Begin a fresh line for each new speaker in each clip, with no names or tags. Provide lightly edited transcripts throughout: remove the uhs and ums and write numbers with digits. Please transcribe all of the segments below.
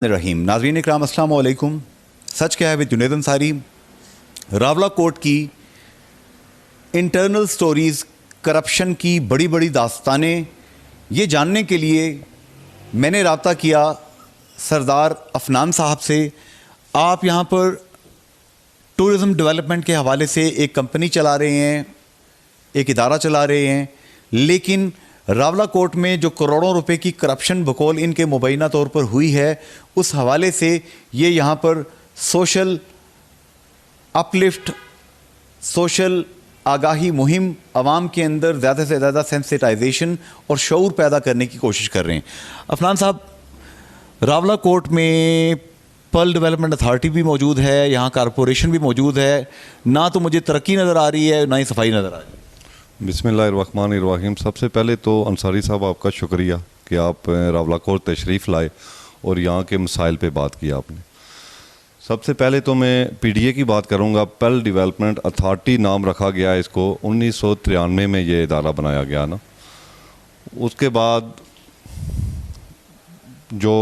रहीम नाज़रीन इकराम अस्सलाम वालेकुम। सच क्या है विद जुनैद अंसारी। रावला कोर्ट की इंटरनल स्टोरीज़, करप्शन की बड़ी बड़ी दास्तानें, ये जानने के लिए मैंने रब्ता किया सरदार अफनान साहब से। आप यहाँ पर टूरिज़म डेवलपमेंट के हवाले से एक कंपनी चला रहे हैं, एक इदारा चला रहे हैं, लेकिन रावला कोर्ट में जो करोड़ों रुपए की करप्शन बकौल इनके मुबैना तौर पर हुई है, उस हवाले से ये यहाँ पर सोशल अपलिफ्ट, सोशल आगाही मुहिम आवाम के अंदर ज़्यादा से ज़्यादा सेंसिटाइजेशन और शऊर पैदा करने की कोशिश कर रहे हैं। अफनान साहब, रावला कोर्ट में पर्ल डेवलपमेंट अथॉरिटी भी मौजूद है, यहाँ कॉरपोरेशन भी मौजूद है, ना तो मुझे तरक्की नज़र आ रही है ना ही सफाई नज़र आ रही है।
बिस्मिल्लाहिर्रहमानिर्रहीम। सबसे पहले तो अंसारी साहब आपका शुक्रिया कि आप रावला कोर्ट तशरीफ़ लाए और यहाँ के मसाइल पे बात की आपने। सबसे पहले तो मैं पीडीए की बात करूँगा। पर्ल डेवलपमेंट अथॉरिटी नाम रखा गया है इसको, 1993 में ये इदारा बनाया गया ना। उसके बाद जो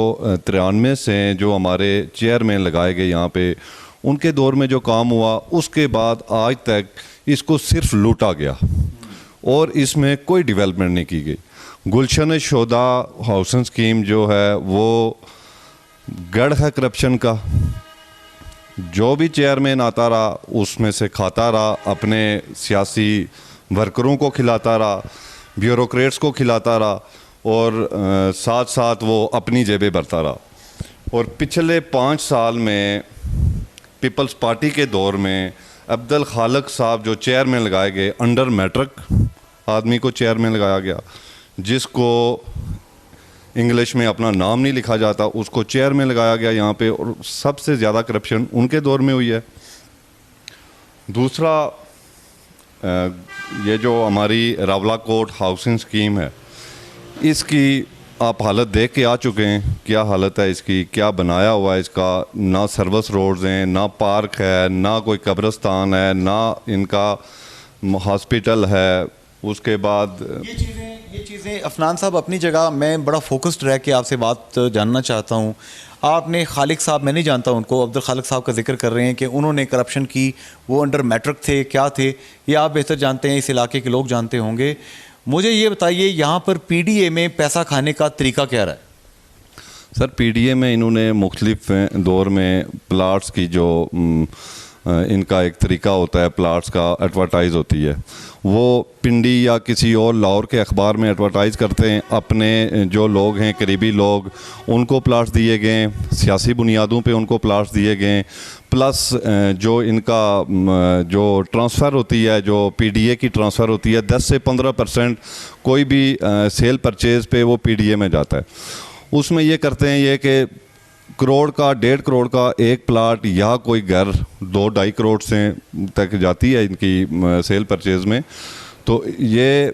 93 से जो हमारे चेयरमैन लगाए गए यहाँ पे, उनके दौर में जो काम हुआ, उसके बाद आज तक इसको सिर्फ लूटा गया और इसमें कोई डेवलपमेंट नहीं की गई। गुलशन शोदा हाउसिंग स्कीम जो है वो गढ़ है करप्शन का। जो भी चेयरमैन आता रहा उसमें से खाता रहा, अपने सियासी वर्करों को खिलाता रहा, ब्यूरोक्रेट्स को खिलाता रहा और साथ साथ वो अपनी जेबें भरता रहा। और पिछले 5 साल में पीपल्स पार्टी के दौर में अब्दुल खालिक साहब जो चेयरमैन लगाए गए, अंडर मैट्रिक आदमी को चेयरमैन लगाया गया, जिसको इंग्लिश में अपना नाम नहीं लिखा जाता, उसको चेयरमैन लगाया गया यहाँ पे। और सबसे ज़्यादा करप्शन उनके दौर में हुई है। दूसरा, ये जो हमारी रावला कोर्ट हाउसिंग स्कीम है, इसकी आप हालत देख के आ चुके हैं। क्या हालत है इसकी, क्या बनाया हुआ है इसका। ना सर्विस रोड्स हैं, ना पार्क है, ना कोई कब्रिस्तान है, ना इनका हॉस्पिटल है। उसके बाद
ये चीज़ें अफनान साहब अपनी जगह, मैं बड़ा फोकस्ड रह के आपसे बात जानना चाहता हूँ। आपने खालिक साहब, मैं नहीं जानता उनको, अब्दुल खालिक साहब का जिक्र कर रहे हैं कि उन्होंने करप्शन की, वो अंडर मैट्रिक थे, क्या थे, ये आप बेहतर जानते हैं, इस इलाके के लोग जानते होंगे। मुझे ये बताइए, यहाँ पर पीडीए में पैसा खाने का तरीका क्या रहा है?
सर, पीडीए में इन्होंने मुख्तलिफ दौर में प्लाट्स की जो इनका एक तरीका होता है, प्लाट्स का एडवर्टाइज़ होती है, वो पिंडी या किसी और लाहौर के अखबार में एडवर्टाइज़ करते हैं। अपने जो लोग हैं, करीबी लोग, उनको प्लाट्स दिए गए, सियासी बुनियादों पे उनको प्लाट्स दिए गए। प्लस जो इनका जो ट्रांसफ़र होती है, जो पीडीए की ट्रांसफ़र होती है, 10 से 15% कोई भी सेल परचेज़ पे वो पीडीए में जाता है। उसमें ये करते हैं ये कि करोड़ का, 1.5 करोड़ का एक प्लाट या कोई घर 2-2.5 करोड़ से तक जाती है इनकी सेल परचेज़ में। तो ये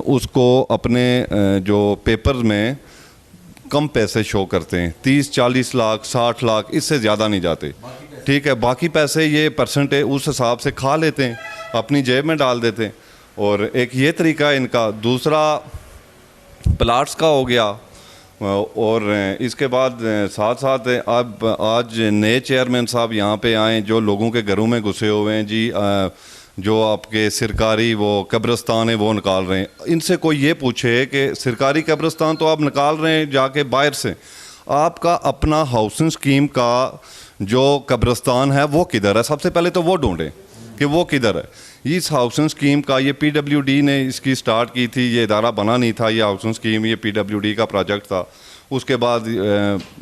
उसको अपने जो पेपर में कम पैसे शो करते हैं, 30-40 लाख, 60 लाख, इससे ज़्यादा नहीं जाते। ठीक है, बाकी पैसे ये परसेंटेज उस हिसाब से खा लेते हैं, अपनी जेब में डाल देते हैं। और एक ये तरीका है इनका। दूसरा प्लाट्स का हो गया। और इसके बाद साथ साथ अब आज नए चेयरमैन साहब यहाँ पे आए, जो लोगों के घरों में घुसे हुए हैं जी। जो आपके सरकारी वो कब्रिस्तान है वो निकाल रहे हैं। इनसे कोई ये पूछे कि सरकारी कब्रिस्तान तो आप निकाल रहे हैं जाके बाहर से, आपका अपना हाउसिंग स्कीम का जो कब्रिस्तान है वो किधर है? सबसे पहले तो वो ढूंढें कि वो किधर है। इस हाउसिंग स्कीम का, ये पीडब्ल्यूडी ने इसकी स्टार्ट की थी, ये इदारा बना नहीं था, ये हाउसिंग स्कीम ये पीडब्ल्यूडी का प्रोजेक्ट था। उसके बाद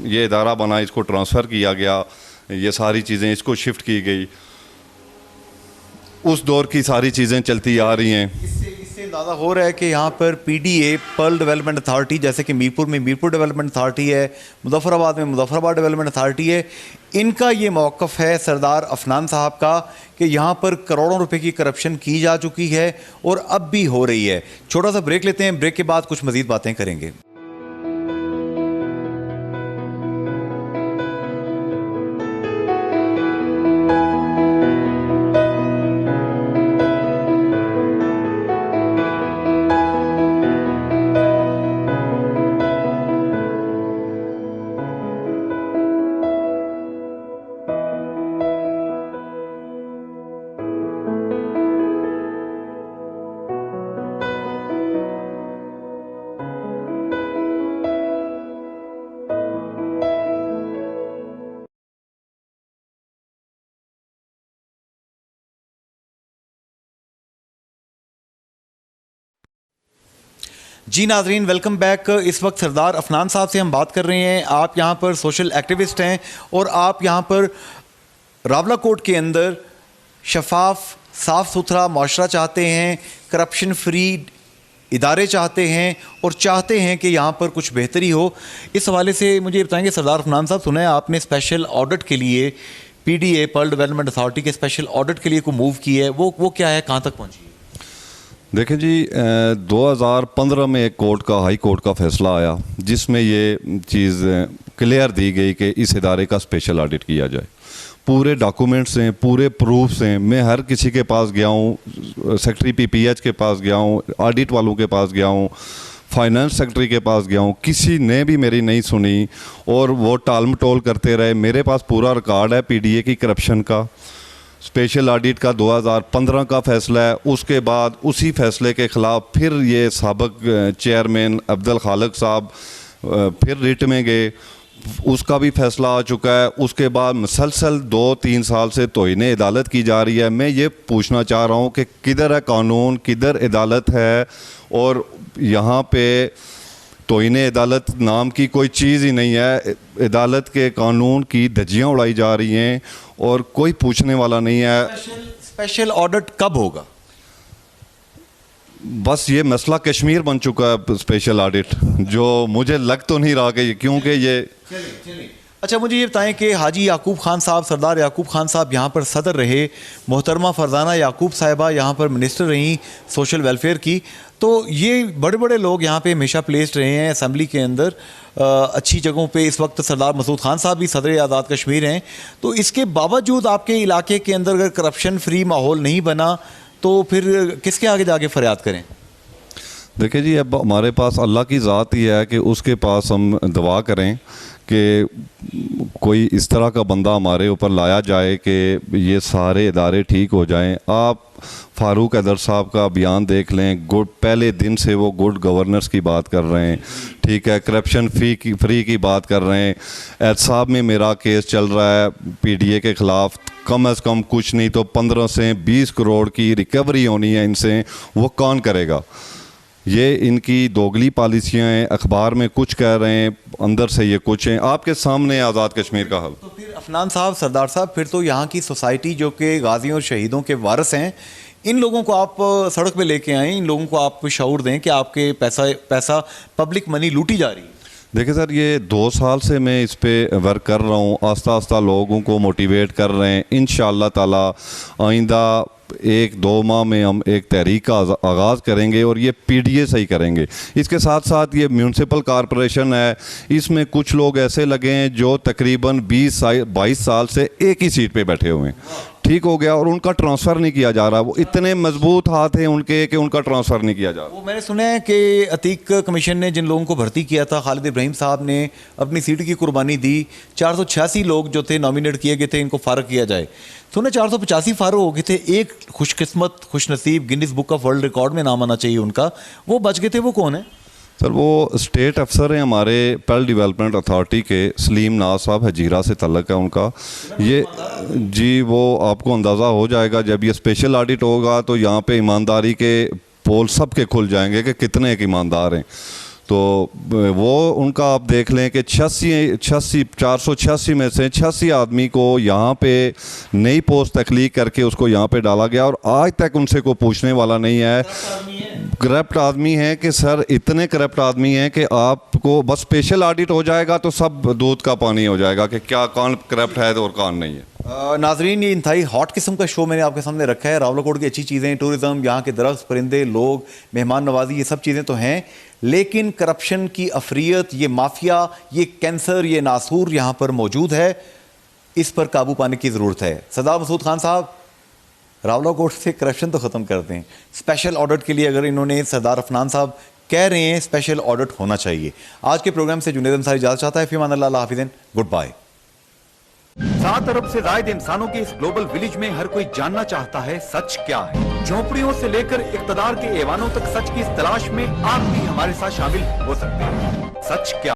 ये इदारा बना, इसको ट्रांसफ़र किया गया, ये सारी चीज़ें इसको शिफ्ट की गई। उस दौर की सारी चीज़ें चलती आ रही हैं।
इससे अंदाज़ा हो रहा है कि यहाँ पर पीडीए, पर्ल डेवलपमेंट अथॉरिटी, जैसे कि मीरपुर में मीरपुर डेवलपमेंट अथॉरिटी है, मुजफ्फराबाद में मुजफ्फराबाद डेवलपमेंट अथॉरिटी है, इनका ये मौक़िफ़ है सरदार अफनान साहब का कि यहाँ पर करोड़ों रुपए की करप्शन की जा चुकी है और अब भी हो रही है। छोटा सा ब्रेक लेते हैं, ब्रेक के बाद कुछ मज़ीद बातें करेंगे। जी नाजरीन, वेलकम बैक। इस वक्त सरदार अफनान साहब से हम बात कर रहे हैं। आप यहाँ पर सोशल एक्टिविस्ट हैं और आप यहाँ पर रावलाकोट के अंदर शफाफ साफ़ सुथरा माशरा चाहते हैं, करप्शन फ्री इदारे चाहते हैं और चाहते हैं कि यहाँ पर कुछ बेहतरी हो। इस हवाले से मुझे ये बताएंगे सरदार अफनान साहब, सुना है आपने स्पेशल ऑडिट के लिए PDA पर्ल डेवलपमेंट अथॉरिटी के स्पेशल ऑडिट के लिए को मूव की है, वो क्या है, कहाँ तक पहुँची है?
देखिए जी, 2015 में एक हाई कोर्ट का फैसला आया जिसमें ये चीज़ क्लियर दी गई कि इस इदारे का स्पेशल ऑडिट किया जाए। पूरे डॉक्यूमेंट्स हैं, पूरे प्रूफ्स हैं। मैं हर किसी के पास गया हूँ, सेक्रेटरी PPH के पास गया हूँ, ऑडिट वालों के पास गया हूँ, फाइनेंस सेक्रेटरी के पास गया हूँ, किसी ने भी मेरी नहीं सुनी और वो टाल मटोल करते रहे। मेरे पास पूरा रिकॉर्ड है PDA की करप्शन का। स्पेशल ऑडिट का 2015 का फैसला है, उसके बाद उसी फैसले के ख़िलाफ़ फिर ये साबिक चेयरमैन अब्दुल खालिक साहब फिर रिट में गए, उसका भी फैसला आ चुका है। उसके बाद मुसलसल 2-3 साल से तौहीन अदालत की जा रही है। मैं ये पूछना चाह रहा हूँ कि किधर है कानून, किधर अदालत है? और यहाँ पे तौहीन अदालत नाम की कोई चीज़ ही नहीं है। अदालत के कानून की धज्जियाँ उड़ाई जा रही हैं और कोई पूछने वाला नहीं है।
स्पेशल ऑडिट कब होगा?
बस ये मसला कश्मीर बन चुका है स्पेशल ऑडिट, जो मुझे लग तो नहीं रहा कि क्योंकि ये
अच्छा, मुझे ये बताएं कि हाजी याकूब खान साहब, सरदार याकूब खान साहब यहाँ पर सदर रहे, मोहतरमा फरजाना याकूब साहिबा यहाँ पर मिनिस्टर रहीं सोशल वेलफेयर की, तो ये बड़े बड़े लोग यहाँ पे हमेशा प्लेस्ड रहे हैं असम्बली के अंदर अच्छी जगहों पे। इस वक्त सरदार मसूद खान साहब भी सदर आज़ाद कश्मीर हैं, तो इसके बावजूद आपके इलाके के अंदर अगर करप्शन फ्री माहौल नहीं बना तो फिर किसके आगे जाके फरियाद करें?
देखिए जी, अब हमारे पास अल्लाह की ज़ात ही है कि उसके पास हम दुआ करें कि कोई इस तरह का बंदा हमारे ऊपर लाया जाए कि ये सारे इदारे ठीक हो जाएं। आप फारूक हैदर साहब का बयान देख लें, पहले दिन से वो गुड गवर्नेंस की बात कर रहे हैं, ठीक है, करप्शन फ्री की बात कर रहे हैं। एहतसाब में मेरा केस चल रहा है PDA के ख़िलाफ़, कम से कम कुछ नहीं तो 15 से 20 करोड़ की रिकवरी होनी है इनसे। वो कौन करेगा? ये इनकी दोगली पॉलिसियाँ हैं, अखबार में कुछ कह रहे हैं, अंदर से ये कुछ हैं। आपके सामने आज़ाद कश्मीर का हल।
तो फिर अफनान साहब, सरदार साहब, फिर तो यहाँ की सोसाइटी जो कि गाजियों और शहीदों के वारिस हैं, इन लोगों को आप सड़क पे लेके आएँ, इन लोगों को आप शऊर दें कि आपके पैसा पब्लिक मनी लूटी जा रही है।
देखिए सर, ये 2 साल से मैं इस पे वर्क कर रहा हूँ, आस्ता आस्ता लोगों को मोटिवेट कर रहे हैं। इंशाअल्लाह ताला आइंदा 1-2 माह में हम एक तहरीक का आगाज़ करेंगे और ये PDA सही करेंगे। इसके साथ साथ ये म्यूनसिपल कॉरपोरेशन है, इसमें कुछ लोग ऐसे लगे हैं जो तकरीबन 20-22 साल से एक ही सीट पे बैठे हुए हैं। ठीक हो गया और उनका ट्रांसफ़र नहीं किया जा रहा। वो इतने मजबूत हाथ हैं उनके कि उनका ट्रांसफ़र नहीं किया जा रहा।
वो मैंने सुना है कि अतीक कमीशन ने जिन लोगों को भर्ती किया था, खालिद इब्राहिम साहब ने अपनी सीट की कुर्बानी दी। 486 लोग जो थे नॉमिनेट किए गए थे, इनको फ़ारग किया जाए। सुना 485 फ़ारग हो गए थे। एक खुशकिस्मत, खुशनसीब, Guinness book of world record में नाम आना चाहिए उनका, वो बच गए थे। वो कौन है?
सर, वो स्टेट अफसर हैं हमारे पर्ल डेवलपमेंट अथॉरिटी के, सलीम नाज साहब, हजीरा से तल्लक है उनका। ये जी, वो आपको अंदाज़ा हो जाएगा जब ये स्पेशल ऑडिट होगा तो यहाँ पे ईमानदारी के पोल सब के खुल जाएंगे कि कितने एक ईमानदार हैं। तो वो उनका आप देख लें कि 486 में से 86 आदमी को यहाँ पे नई पोस्ट तख्लीक करके उसको यहाँ पे डाला गया और आज तक उनसे कोई पूछने वाला नहीं है। करप्ट आदमी हैं कि सर, इतने करप्ट आदमी हैं कि आपको बस स्पेशल ऑडिट हो जाएगा तो सब दूध का पानी हो जाएगा कि क्या कौन करप्ट है और कौन नहीं है।
नाजरीन, ये इंतहाई हॉट किस्म का शो मैंने आपके सामने रखा है। रावलाकोट की अच्छी चीज़ें, टूरिज़म, यहाँ के दरख्त, परिंदे, लोग, मेहमान नवाजी, ये सब चीज़ें तो हैं, लेकिन करप्शन की अफरियत, ये माफिया, ये कैंसर, ये नासूर यहाँ पर मौजूद है। इस पर काबू पाने की ज़रूरत है। सरदार मसूद खान साहब, रावलाकोट से करप्शन तो ख़त्म करते हैं, स्पेशल ऑडिट के लिए अगर इन्होंने, सरदार अफनान साहब कह रहे हैं स्पेशल ऑडिट होना चाहिए। आज के प्रोग्राम से जुनैद अंसारी इजाज़त चाहता है। फ़ी अमान अल्लाह, हाफ़िज़, गुड बाय।
7 अरब से ज़ायद इंसानों के इस ग्लोबल विलेज में हर कोई जानना चाहता है सच क्या है। झोपड़ियों से लेकर इक्तदार के ऐवानों तक सच की इस तलाश में आप भी हमारे साथ शामिल हो सकते हैं। सच क्या